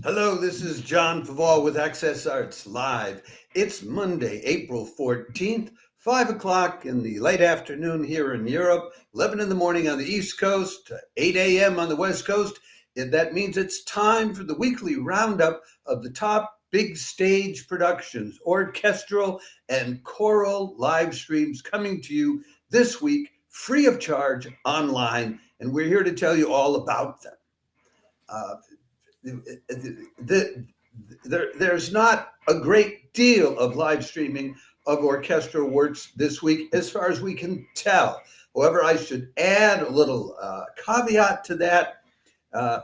Hello, this is John Paval with Access Arts Live. It's Monday, April 14th, 5 o'clock in the late afternoon here in Europe, 11 in the morning on the East Coast, 8 a.m. on the West Coast. And that means it's time for the weekly roundup of the top big stage productions, orchestral and choral live streams coming to you this week, free of charge, online. And we're here to tell you all about them. There's not a great deal of live streaming of orchestral works this week, as far as we can tell. However, I should add a little caveat to that.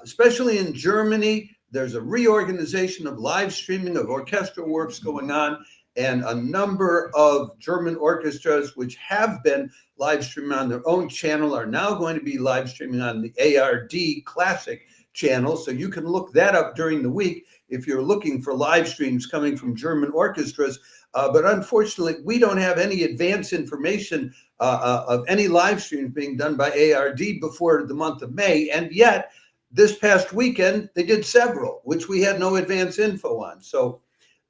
Especially in Germany, there's a reorganization of live streaming of orchestral works going on, and a number of German orchestras which have been live streaming on their own channel are now going to be live streaming on the ARD Classic channel. So you can look that up during the week if you're looking for live streams coming from German orchestras. But unfortunately, we don't have any advance information of any live streams being done by ARD before the month of May. And yet, this past weekend, they did several, which we had no advance info on. So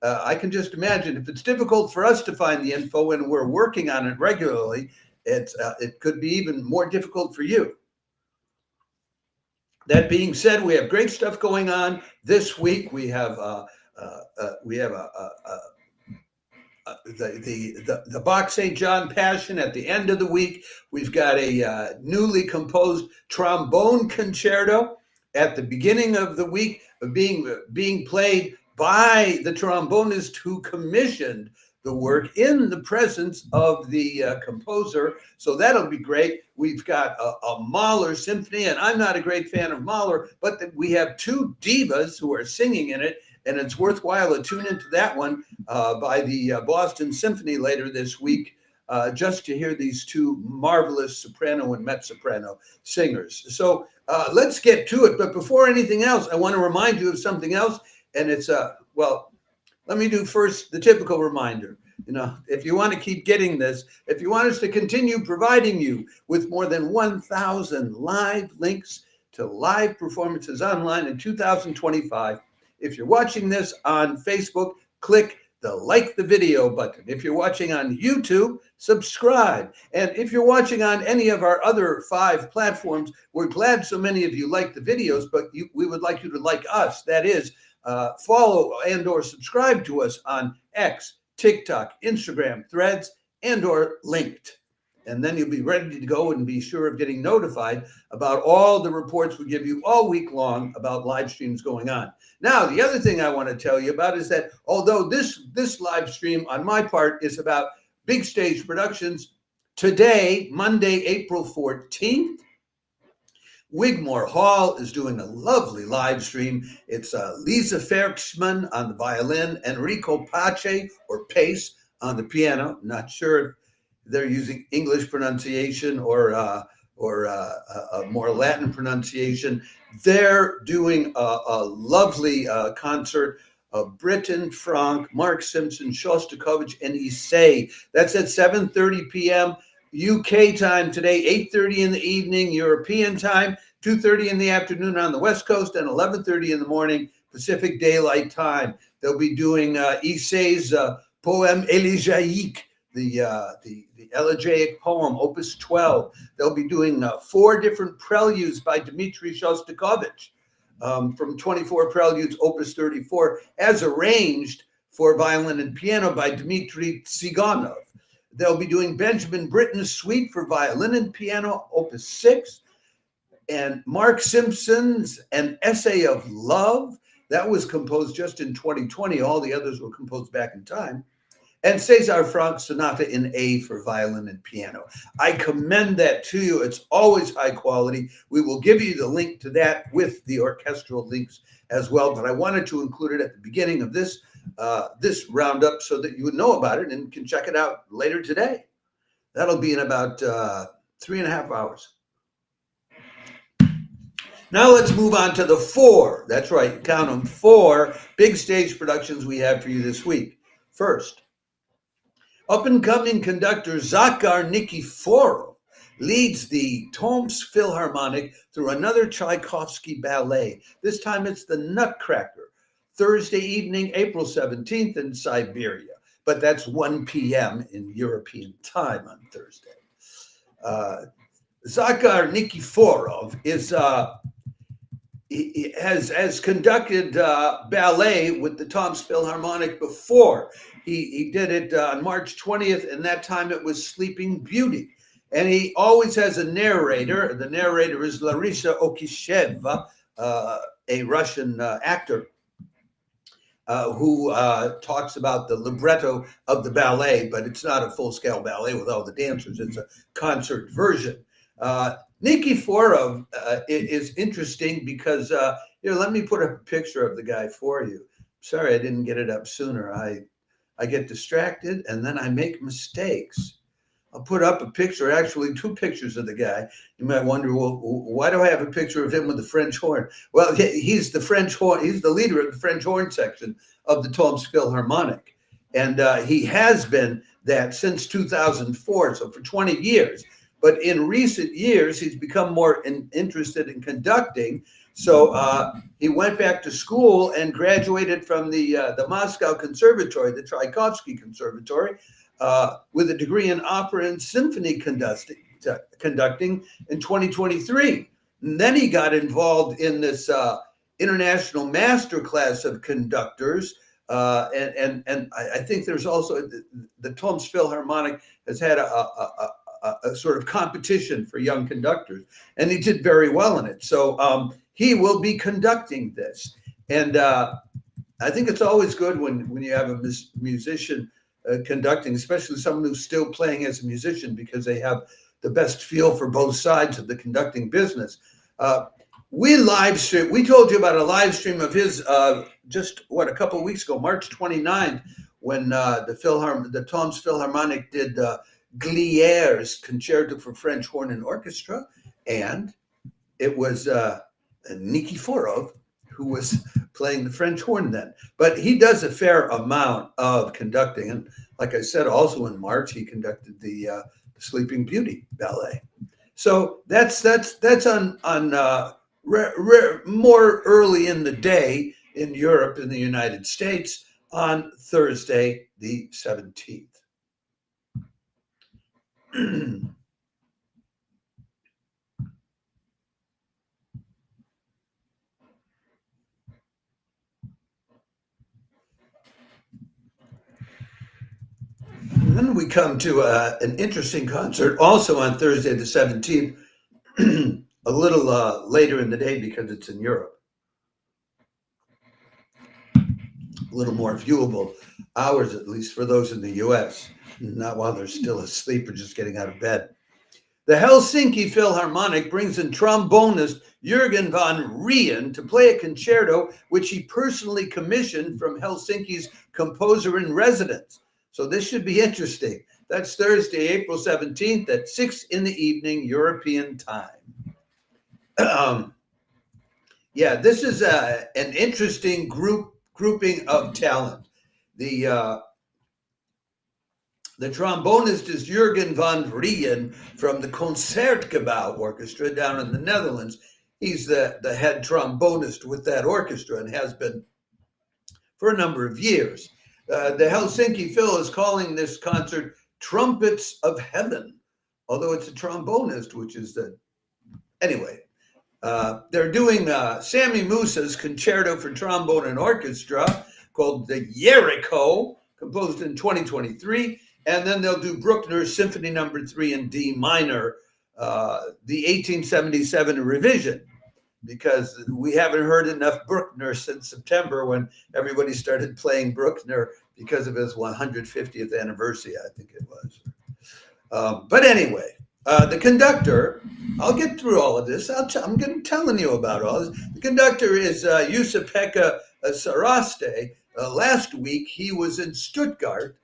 I can just imagine if it's difficult for us to find the info and we're working on it regularly, it could be even more difficult for you. That being said, we have great stuff going on this week. We have the Bach St. John Passion at the end of the week. We've got a newly composed trombone concerto at the beginning of the week, being played by the trombonist who commissioned the work in the presence of the composer. So that'll be great. We've got a Mahler symphony, and I'm not a great fan of Mahler, but we have two divas who are singing in it, and it's worthwhile to tune into that one by the Boston Symphony later this week, just to hear these two marvelous soprano and mezzo-soprano singers. So let's get to it. But before anything else, I want to remind you of something else, and it's let me do first the typical reminder. You know, if you want to keep getting this, if you want us to continue providing you with more than 1,000 live links to live performances online in 2025, if you're watching this on Facebook, click the like the video button. If you're watching on YouTube, subscribe. And if you're watching on any of our other 5 platforms, we're glad so many of you like the videos, but we would like you to like us. That is, follow and or subscribe to us on X, TikTok, Instagram, Threads, and or Linked. And then you'll be ready to go and be sure of getting notified about all the reports we give you all week long about live streams going on. Now, the other thing I want to tell you about is that although this live stream on my part is about big stage productions, today, Monday, April 14th, Wigmore HALL is doing a lovely live stream. It's Liza Ferschtman on the violin, Enrico Pace or Pace on the piano. Not sure if they're using English pronunciation or a more Latin pronunciation. They're doing a lovely concert of Britten, Franck, Mark Simpson, Shostakovich, and Ysaÿe. That's at 7:30 p.m. UK time today, 8:30 in the evening, European time, 2:30 in the afternoon on the West Coast, and 11:30 in the morning, Pacific Daylight Time. They'll be doing Ysaÿe's poem Elegiaque, the elegiac poem, Opus 12. They'll be doing 4 different preludes by Dmitri Shostakovich from 24 preludes, Opus 34, as arranged for violin and piano by Dmitri Tsiganov. They'll be doing Benjamin Britten's Suite for violin and piano, Opus 6, and Mark Simpson's An Essay of Love. That was composed just in 2020. All the others were composed back in time. And César Franck Sonata in A for violin and piano. I commend that to you. It's always high quality. We will give you the link to that with the orchestral links as well. But I wanted to include it at the beginning of this roundup so that you would know about it and can check it out later today. That'll be in about 3.5 hours. Now let's move on to the 4. That's right, count them, 4 big stage productions we have for you this week. First, up-and-coming conductor Zakhar Nikiforov leads the Tomsk Philharmonic through another Tchaikovsky ballet. This time it's the Nutcracker, Thursday evening, April 17th in Siberia. But that's 1 p.m. in European time on Thursday. Zakhar Nikiforov has conducted ballet with the Tomsk Philharmonic before. He did it on March 20th, and that time it was Sleeping Beauty. And he always has a narrator. The narrator is Larisa Okisheva, a Russian actor who talks about the libretto of the ballet, but it's not a full-scale ballet with all the dancers. It's a concert version. Nikiforov is interesting because, here, let me put a picture of the guy for you. Sorry, I didn't get it up sooner. I get distracted and then I make mistakes. I'll put up a picture, actually 2 pictures of the guy. You might wonder, well, why do I have a picture of him with the French horn? Well, he's the French horn. He's the leader of the French horn section of the Tomsk Philharmonic. And he has been that since 2004, so for 20 years. But in recent years, he's become more interested in conducting. So he went back to school and graduated from the Moscow Conservatory, the Tchaikovsky Conservatory, with a degree in opera and symphony conducting in 2023. And then he got involved in this international master class of conductors. And I think there's also the Tomsk Philharmonic has had a sort of competition for young conductors, and he did very well in it. So he will be conducting this. And I think it's always good when you have a musician conducting, especially someone who's still playing as a musician, because they have the best feel for both sides of the conducting business. We told you about a live stream of his just a couple of weeks ago, March 29th, when the Tomsk Philharmonic did Glier's Concerto for French Horn and Orchestra, and it was Nikiforov who was playing the French horn then. But he does a fair amount of conducting, and like I said, also in March he conducted the Sleeping Beauty ballet. So that's on more early in the day in Europe and the United States on Thursday the 17th. And then we come to an interesting concert also on Thursday the 17th, a little later in the day because it's in Europe. A little more viewable hours, at least for those in the US, not while they're still asleep or just getting out of bed. The Helsinki Philharmonic brings in trombonist Jürgen von Rijn to play a concerto which he personally commissioned from Helsinki's composer in residence. So this should be interesting. That's Thursday, April 17th at 6 in the evening, European time. Yeah, this is an interesting grouping of talent. The trombonist is Jürgen von Rijn from the Concertgebouw Orchestra down in the Netherlands. He's the head trombonist with that orchestra and has been for a number of years. The Helsinki Phil is calling this concert Trumpets of Heaven, although it's a trombonist, which is the... Anyway, they're doing Sammy Musa's Concerto for Trombone and Orchestra called the Jericho, composed in 2023. And then they'll do Bruckner's Symphony No. 3 in D minor, the 1877 revision, because we haven't heard enough Bruckner since September when everybody started playing Bruckner because of his 150th anniversary, I think it was. But anyway, the conductor, I'll get through all of this. I'm telling you about all this. The conductor is Ysaÿe Saraste. Last week, he was in Stuttgart,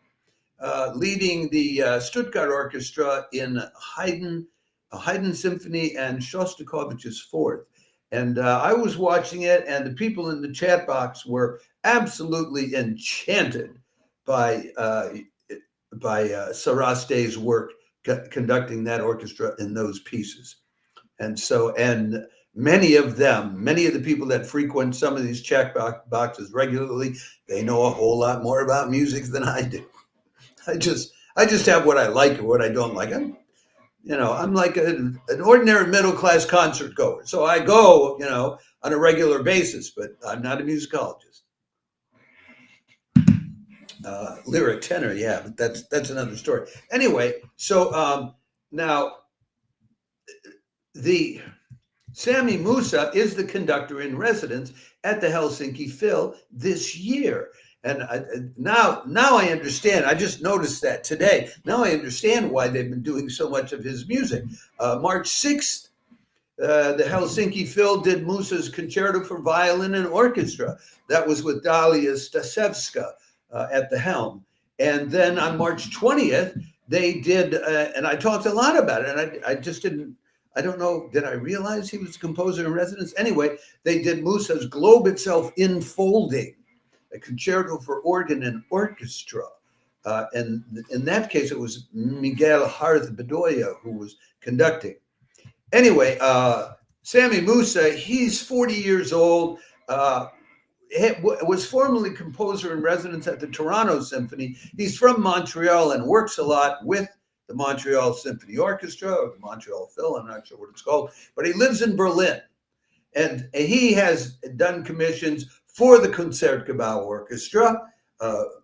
leading the Stuttgart Orchestra in Haydn Symphony and Shostakovich's Fourth. And I was watching it, and the people in the chat box were absolutely enchanted by Saraste's work conducting that orchestra in those pieces. And so, and many of the people that frequent some of these check boxes regularly, they know a whole lot more about music than I do. I just have what I like and what I don't like. I'm like an ordinary middle-class concert goer. So I go, on a regular basis, but I'm not a musicologist. Lyric tenor, yeah, but that's another story. Anyway, so now the Sami Musa is the conductor in residence at the Helsinki Phil this year. And now I understand. I just noticed that today. Now I understand why they've been doing so much of his music. March 6th, the Helsinki Phil did Musa's Concerto for Violin and Orchestra. That was with Dalia Stasevska at the helm. And then on March 20th, they did, and I talked a lot about it, and I just didn't, I don't know, did I realize he was a composer in residence? Anyway, they did Musa's Globe Itself Enfolding, a concerto for organ and orchestra. And in that case, it was Miguel Harth Bedoya who was conducting. Anyway, Sami Musa, he's 40 years old, was formerly composer in residence at the Toronto Symphony. He's from Montreal and works a lot with the Montreal Symphony Orchestra or the Montreal Phil, I'm not sure what it's called, but he lives in Berlin. And he has done commissions for the Concertgebouw Orchestra,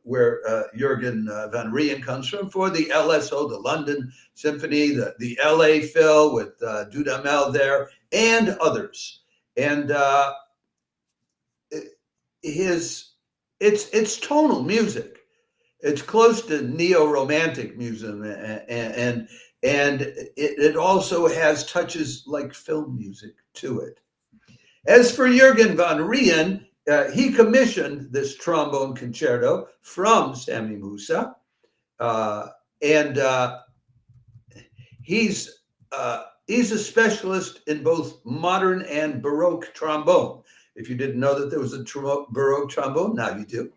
where Jürgen van Rijn comes from, for the LSO, the London Symphony, the LA Phil with Dudamel there, and others. And it's tonal music. It's close to neo-romantic music, and it also has touches like film music to it. As for Jürgen van Rijn, he commissioned this trombone concerto from Sami Musa, and he's a specialist in both modern and Baroque trombone. If you didn't know that there was a Baroque trombone, now you do.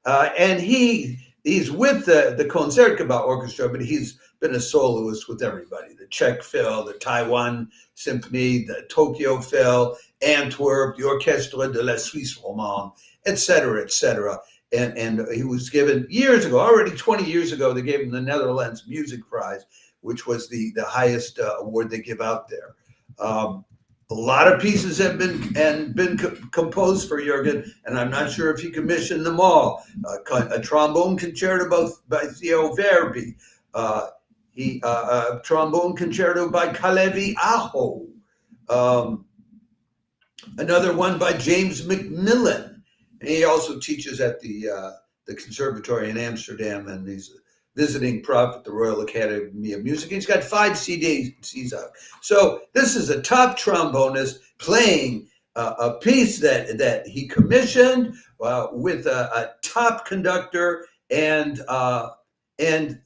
And he's with the Concertgebouw Orchestra, but he's been a soloist with everybody: the Czech Phil, the Taiwan Symphony, the Tokyo Phil, Antwerp, the Orchestra de la Suisse Romande, et cetera, et cetera. And he was given years ago, already 20 years ago, they gave him the Netherlands Music Prize, which was the highest award they give out there. A lot of pieces have been composed for Jürgen, and I'm not sure if he commissioned them all. A trombone concerto by Theo Verbi, a trombone concerto by Kalevi Aho, another one by James Macmillan. And he also teaches at the conservatory in Amsterdam, and he's visiting prof at the Royal Academy of Music. He's got 5 CDs out. So this is a top trombonist playing a piece that he commissioned with a top conductor, and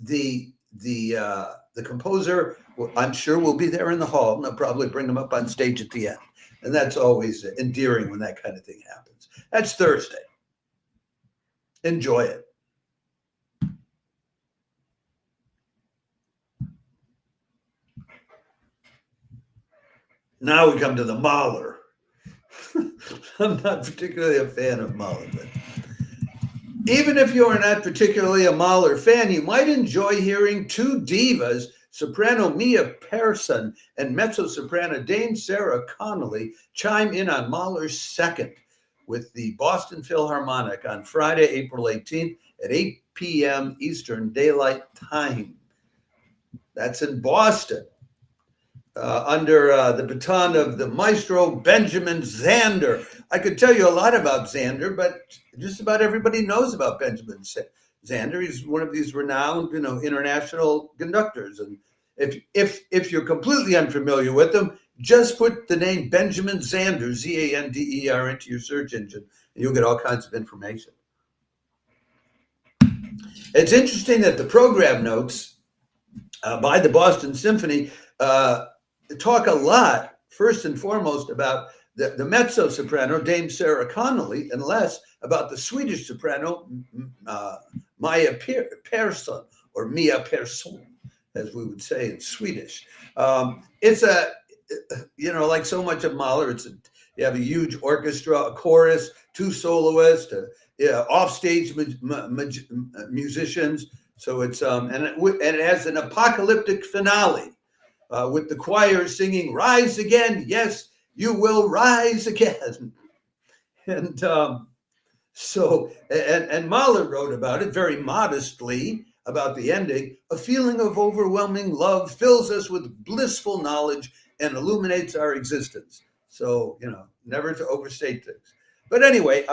the composer, I'm sure, will be there in the hall, and they'll probably bring him up on stage at the end. And that's always endearing when that kind of thing happens. That's Thursday. Enjoy it. Now we come to the Mahler. I'm not particularly a fan of Mahler, but even if you are not particularly a Mahler fan, you might enjoy hearing two divas, soprano Mia Persson and mezzo-soprano Dame Sarah Connolly, chime in on Mahler's Second with the Boston Philharmonic on Friday, April 18th at 8 p.m. Eastern Daylight Time. That's in Boston. Under the baton of the maestro Benjamin Zander. I could tell you a lot about Zander, but just about everybody knows about Benjamin Zander. He's one of these renowned, international conductors. And if you're completely unfamiliar with him, just put the name Benjamin Zander, Z-A-N-D-E-R, into your search engine, and you'll get all kinds of information. It's interesting that the program notes by the Boston Symphony talk a lot, first and foremost, about the mezzo-soprano, Dame Sarah Connolly, and less about the Swedish soprano, Mia Persson, or Mia Persson. as we would say in Swedish. It's like so much of Mahler, you have a huge orchestra, a chorus, two soloists, offstage musicians. So it's and it has an apocalyptic finale with the choir singing "Rise again, yes, you will rise again," and Mahler wrote about it very modestly about the ending. A feeling of overwhelming love fills us with blissful knowledge and illuminates our existence. So, never to overstate things. But anyway,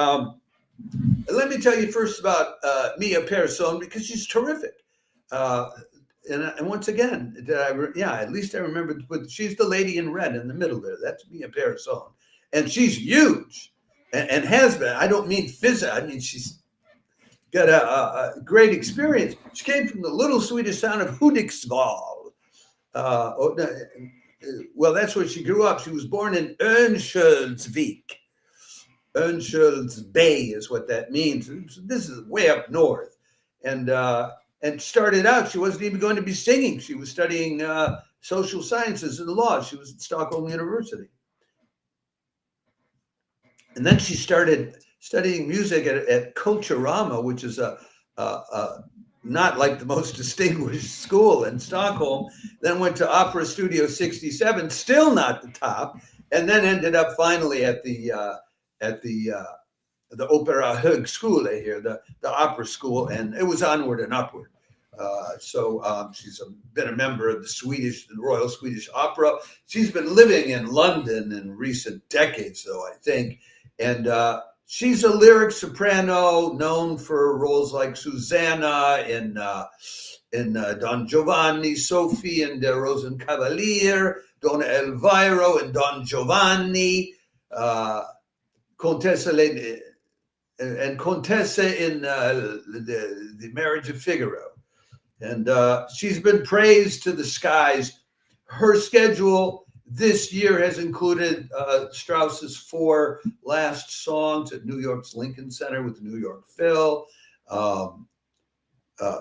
let me tell you first about Mia Persson, because she's terrific. And once again, at least I remember, but she's the lady in red in the middle there. That's Mia Persson. And she's huge and has been. I don't mean physically. I mean, she's got a great experience. She came from the little Swedish town of Hudiksvall. Well, that's where she grew up. She was born in Örnsköldsvik. Örnskölds Bay is what that means. This is way up north. And started out, she wasn't even going to be singing. She was studying social sciences and law. She was at Stockholm University. And then she started studying music at Kulturama, which is not like the most distinguished school in Stockholm. Then went to Opera Studio 67, still not the top, and then ended up finally at the Opera Högskola here, the opera school, and it was onward and upward. So she's been a member of the Royal Swedish Opera. She's been living in London in recent decades, though, I think. And she's a lyric soprano known for roles like Susanna in Don Giovanni, Sophie in Der Rosenkavalier, Donna Elvira in Don Giovanni, Contessa in the Marriage of Figaro. And she's been praised to the skies. Her schedule this year has included Strauss's 4 last songs at New York's Lincoln Center with the New York Phil,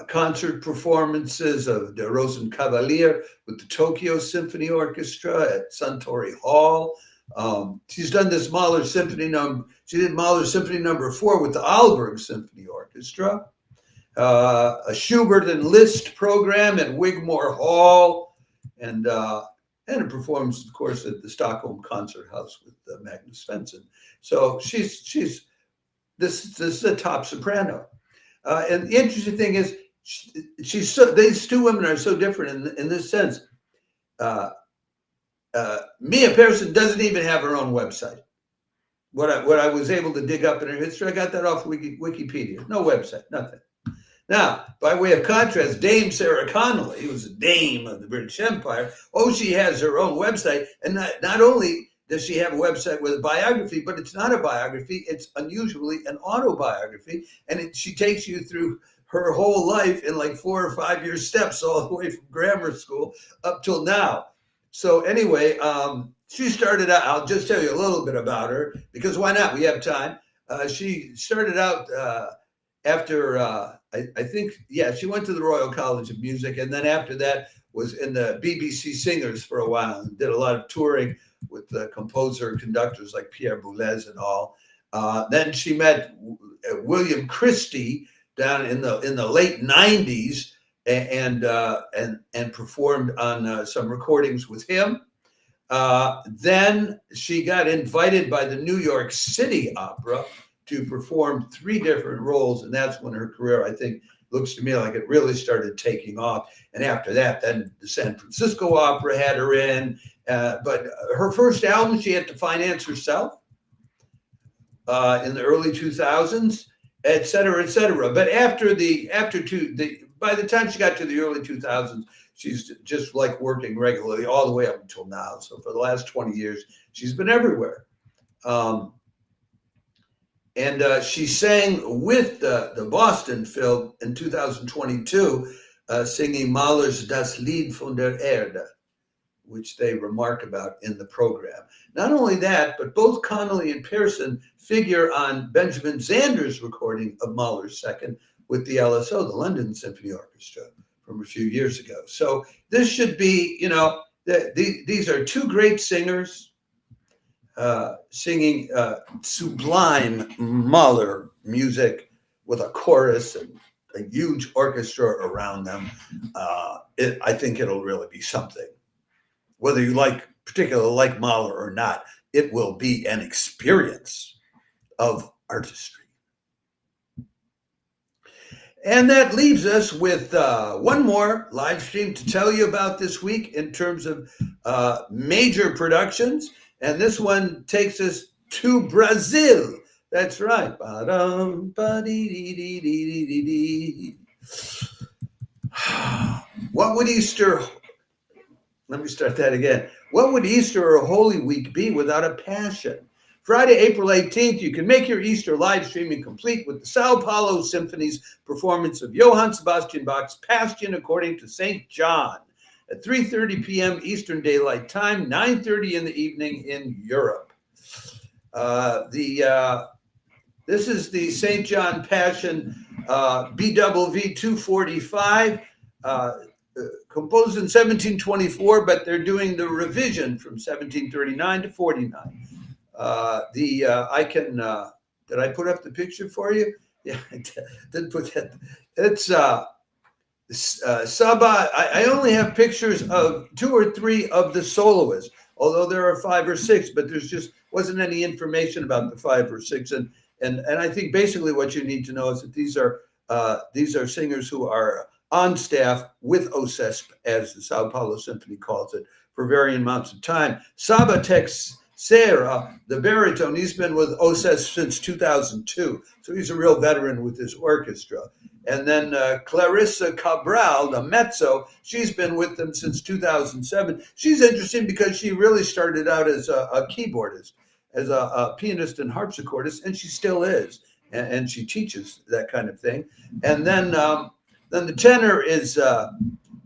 concert performances of Der Rosenkavalier with the Tokyo Symphony Orchestra at Suntory Hall. She's done this Mahler Symphony number. She did Mahler Symphony number 4 with the Aalborg Symphony Orchestra, a Schubert and Liszt program at Wigmore Hall, and it performs, of course, at the Stockholm Concert House with Magnus Svensson. So this is a top soprano. And the interesting thing is, these two women are so different in this sense. Mia Persson doesn't even have her own website. What I was able to dig up in her history, I got that off Wikipedia. No website, nothing. Now, by way of contrast, Dame Sarah Connolly, who was a dame of the British Empire, she has her own website. And not only does she have a website with a biography, but it's not a biography. It's unusually an autobiography. And she takes you through her whole life in like 4 or 5 year steps, all the way from grammar school up till now. So anyway, she started out, I'll just tell you a little bit about her, because why not? We have time. She started out after, I think, she went to the Royal College of Music, and then after that was in the BBC Singers for a while and did a lot of touring with the composer and conductors like Pierre Boulez and all. Then she met William Christie down in the late 90s and performed on some recordings with him. Then she got invited by the New York City Opera to perform 3 different roles, and that's when her career, I think, looks to me like it really started taking off. And after that, then the San Francisco Opera had her in, but her first album she had to finance herself in the early 2000s, et cetera, et cetera. But by the time she got to the early 2000s, she's just like working regularly all the way up until now. So for the last 20 years, she's been everywhere. And she sang with the Boston Phil in 2022, singing Mahler's Das Lied von der Erde, which they remark about in the program. Not only that, but both Connolly and Persson figure on Benjamin Zander's recording of Mahler's Second with the LSO, the London Symphony Orchestra, from a few years ago. So this should be, these are two great singers singing sublime Mahler music with a chorus and a huge orchestra around them. I think it'll really be something. Whether you particularly like Mahler or not, it will be an experience of artistry. And that leaves us with one more live stream to tell you about this week in terms of major productions. And this one takes us to Brazil. That's right. What would Easter... Let me start that again. What would Easter or Holy Week be without a passion? Friday, April 18th, you can make your Easter live streaming complete with the Sao Paulo Symphony's performance of Johann Sebastian Bach's Passion according to St. John at 3:30 p.m. Eastern Daylight Time, 9:30 in the evening in Europe. This is the St. John Passion BWV 245. Composed in 1724, but they're doing the revision from 1739 to 49. Did I put up the picture for you? Yeah, I did put that. It's Saba. I only have pictures of 2 or 3 of the soloists, although there are 5 or 6, but there's just wasn't any information about the 5 or 6. And I think basically what you need to know is that these are singers who are on staff with OSESP, as the Sao Paulo Symphony calls it, for varying amounts of time. Saba Teixeira, the baritone, he's been with OSESP since 2002, so he's a real veteran with his orchestra. And then Clarissa Cabral, the mezzo, she's been with them since 2007. She's interesting because she really started out as a keyboardist, as a pianist and harpsichordist, and she still is, and she teaches that kind of thing. And then the tenor is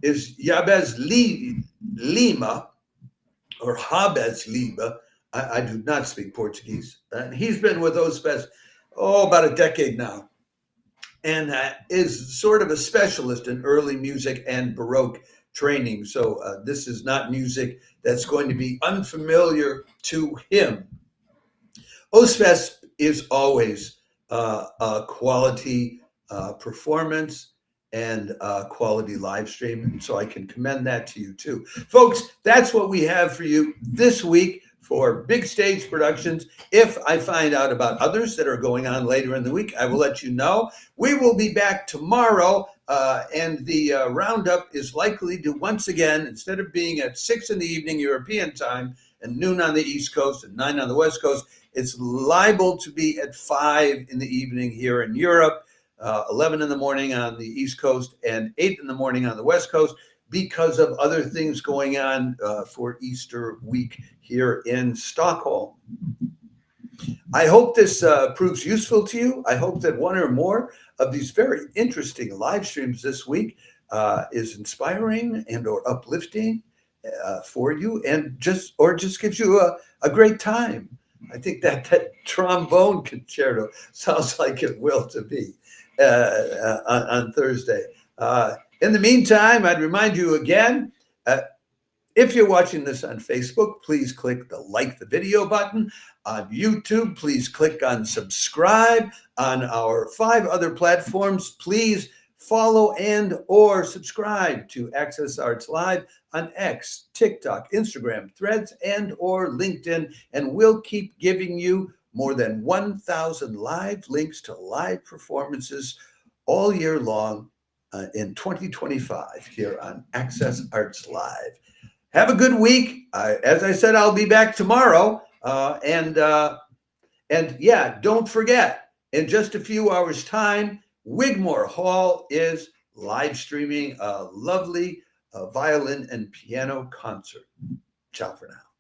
Yabez Lima, or Habez Lima. I do not speak Portuguese. And he's been with OSESP, about a decade now, and is sort of a specialist in early music and Baroque training. So this is not music that's going to be unfamiliar to him. OSESP is always a quality performance and quality live stream. And so I can commend that to you too. Folks, that's what we have for you this week for Big Stage Productions. If I find out about others that are going on later in the week, I will let you know. We will be back tomorrow, and the roundup is likely to once again, instead of being at 6 in the evening European time and noon on the East Coast and 9 on the West Coast, it's liable to be at 5 in the evening here in Europe. 11 in the morning on the East Coast and 8 in the morning on the West Coast because of other things going on for Easter week here in Stockholm. I hope this proves useful to you. I hope that one or more of these very interesting live streams this week is inspiring and or uplifting for you, and just gives you a great time. I think that trombone concerto sounds like it will to me. On Thursday. In the meantime, I'd remind you again, if you're watching this on Facebook, please click the like the video button. On YouTube, please click on subscribe. On our 5 other platforms, please follow and or subscribe to Access Arts Live on X, TikTok, Instagram, Threads, and or LinkedIn. And we'll keep giving you more than 1,000 live links to live performances all year long in 2025 here on Access Arts Live. Have a good week. As I said, I'll be back tomorrow. And yeah, don't forget, in just a few hours' time, Wigmore Hall is live streaming a lovely violin and piano concert. Ciao for now.